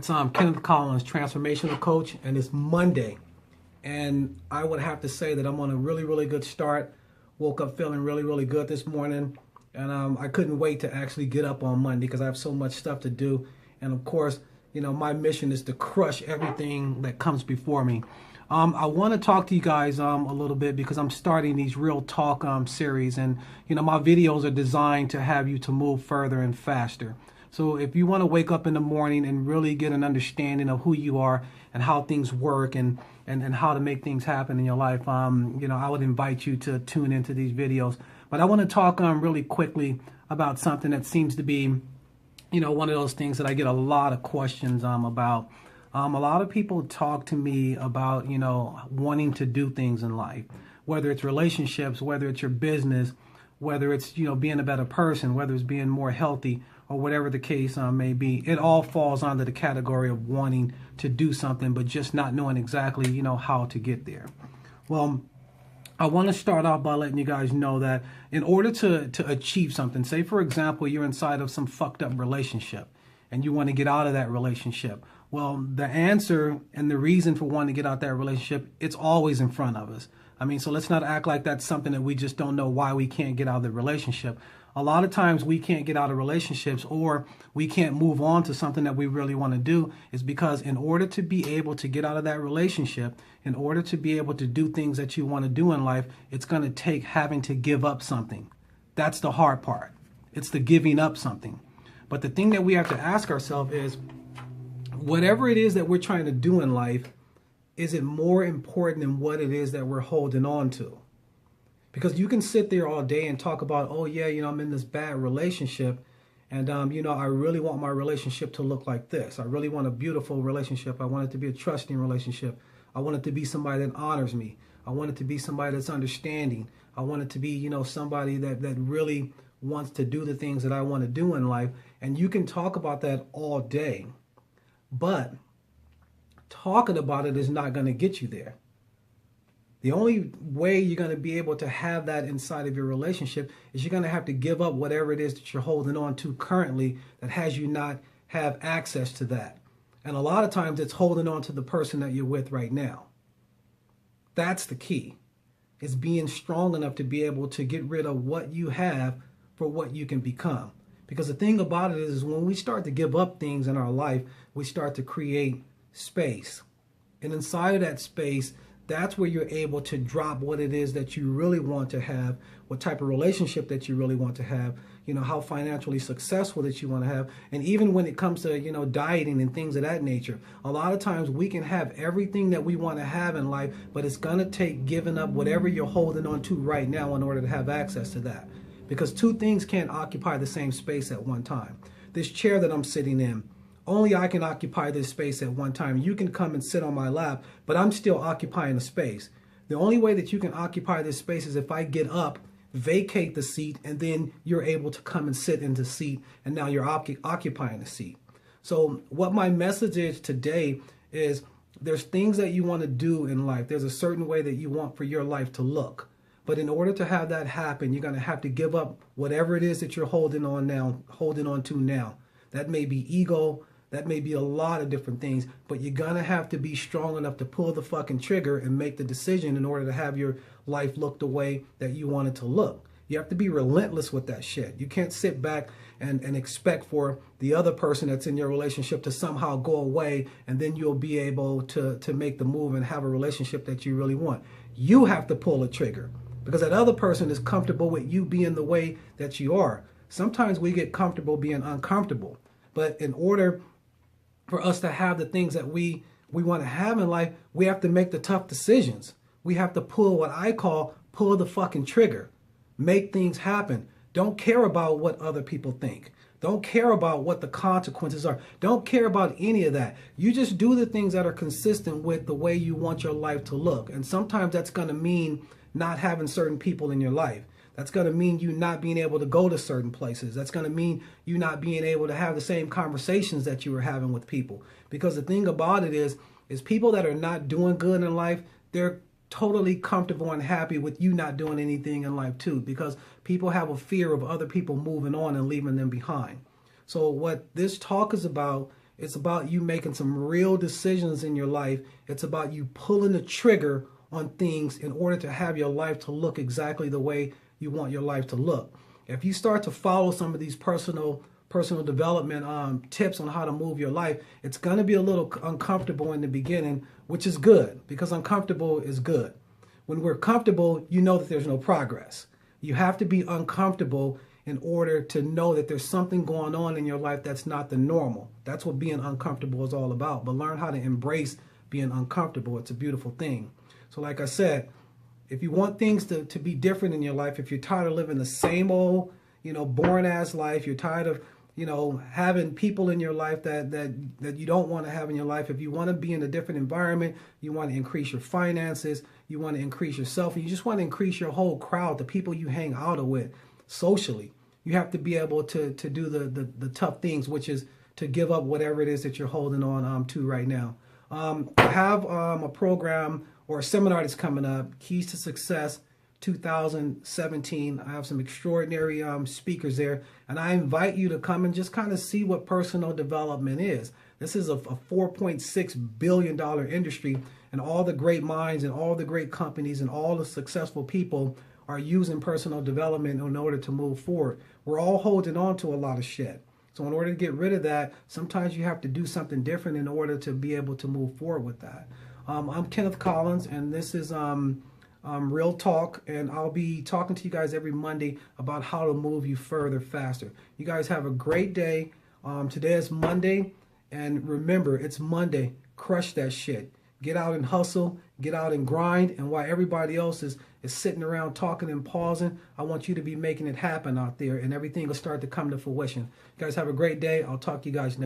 So I'm Kenneth Collins, transformational coach, and it's Monday. And I would have to say that I'm on a really, really good start. Woke up feeling really, really good this morning. And I couldn't wait to actually get up on Monday because I have so much stuff to do. And of course, you know, my mission is to crush everything that comes before me. I want to talk to you guys a little bit because I'm starting these real talk series, and you know, my videos are designed to have you to move further and faster. So if you want to wake up in the morning and really get an understanding of who you are and how things work and how to make things happen in your life, you know, I would invite you to tune into these videos. But I want to talk really quickly about something that seems to be, you know, one of those things that I get a lot of questions about. A lot of people talk to me about, you know, wanting to do things in life, whether it's relationships, whether it's your business, whether it's, you know, being a better person, whether it's being more healthy, or whatever the case may be. It all falls under the category of wanting to do something, but just not knowing exactly, you know, how to get there. Well, I want to start off by letting you guys know that in order to achieve something, say, for example, you're inside of some fucked up relationship and you want to get out of that relationship. Well, the answer and the reason for wanting to get out that relationship, it's always in front of us. I mean, so let's not act like that's something that we just don't know why we can't get out of the relationship. A lot of times we can't get out of relationships, or we can't move on to something that we really want to do, is because in order to be able to get out of that relationship, in order to be able to do things that you want to do in life, it's going to take having to give up something. That's the hard part. It's the giving up something. But the thing that we have to ask ourselves is, whatever it is that we're trying to do in life, is it more important than what it is that we're holding on to? Because you can sit there all day and talk about, oh yeah, you know, I'm in this bad relationship, and you know, I really want my relationship to look like this. I really want a beautiful relationship. I want it to be a trusting relationship. I want it to be somebody that honors me. I want it to be somebody that's understanding. I want it to be, you know, somebody that really wants to do the things that I want to do in life. And you can talk about that all day, but talking about it is not going to get you there. The only way you're going to be able to have that inside of your relationship is you're going to have to give up whatever it is that you're holding on to currently that has you not have access to that. And a lot of times it's holding on to the person that you're with right now. That's the key. It's being strong enough to be able to get rid of what you have for what you can become. Because the thing about it is when we start to give up things in our life, we start to create space. And inside of that space, that's where you're able to drop what it is that you really want to have, what type of relationship that you really want to have, you know, how financially successful that you want to have. And even when it comes to, you know, dieting and things of that nature, a lot of times we can have everything that we want to have in life, but it's going to take giving up whatever you're holding on to right now in order to have access to that. Because two things can't occupy the same space at one time. This chair that I'm sitting in, only I can occupy this space at one time. You can come and sit on my lap, but I'm still occupying the space. The only way that you can occupy this space is if I get up, vacate the seat, and then you're able to come and sit in the seat, and now you're occupying the seat. So what my message is today is there's things that you want to do in life. There's a certain way that you want for your life to look. But in order to have that happen, you're going to have to give up whatever it is that you're holding on to now. That may be ego. That may be a lot of different things, but you're going to have to be strong enough to pull the fucking trigger and make the decision in order to have your life look the way that you want it to look. You have to be relentless with that shit. You can't sit back and expect for the other person that's in your relationship to somehow go away and then you'll be able to make the move and have a relationship that you really want. You have to pull a trigger because that other person is comfortable with you being the way that you are. Sometimes we get comfortable being uncomfortable, but in order for us to have the things that we want to have in life, we have to make the tough decisions. We have to pull what I call pull the fucking trigger. Make things happen. Don't care about what other people think. Don't care about what the consequences are. Don't care about any of that. You just do the things that are consistent with the way you want your life to look. And sometimes that's going to mean not having certain people in your life. That's going to mean you not being able to go to certain places. That's going to mean you not being able to have the same conversations that you were having with people. Because the thing about it is people that are not doing good in life, they're totally comfortable and happy with you not doing anything in life too. Because people have a fear of other people moving on and leaving them behind. So what this talk is about It's about you making some real decisions in your life. It's about you pulling the trigger on things in order to have your life to look exactly the way you want your life to look. If you start to follow some of these personal development tips on how to move your life, it's going to be a little uncomfortable in the beginning, which is good, because uncomfortable is good. When we're comfortable, you know that there's no progress. You have to be uncomfortable in order to know that there's something going on in your life that's not the normal. That's what being uncomfortable is all about. But learn how to embrace being uncomfortable. It's a beautiful thing. So like I said, if you want things to be different in your life, if you're tired of living the same old, boring ass life, you're tired of, having people in your life that you don't want to have in your life. If you want to be in a different environment, you want to increase your finances, you want to increase yourself, and you just want to increase your whole crowd, the people you hang out with socially. You have to be able to do the tough things, which is to give up whatever it is that you're holding on to right now. I have a program or a seminar that's coming up, Keys to Success 2017. I have some extraordinary speakers there, and I invite you to come and just kind of see what personal development is. This is a $4.6 billion industry, and all the great minds and all the great companies and all the successful people are using personal development in order to move forward. We're all holding on to a lot of shit. So in order to get rid of that, sometimes you have to do something different in order to be able to move forward with that. I'm Kenneth Collins, and this is Real Talk, and I'll be talking to you guys every Monday about how to move you further, faster. You guys have a great day. Today is Monday, and remember, it's Monday. Crush that shit. Get out and hustle, get out and grind, and while everybody else is sitting around talking and pausing, I want you to be making it happen out there, and everything will start to come to fruition. You guys have a great day. I'll talk to you guys next.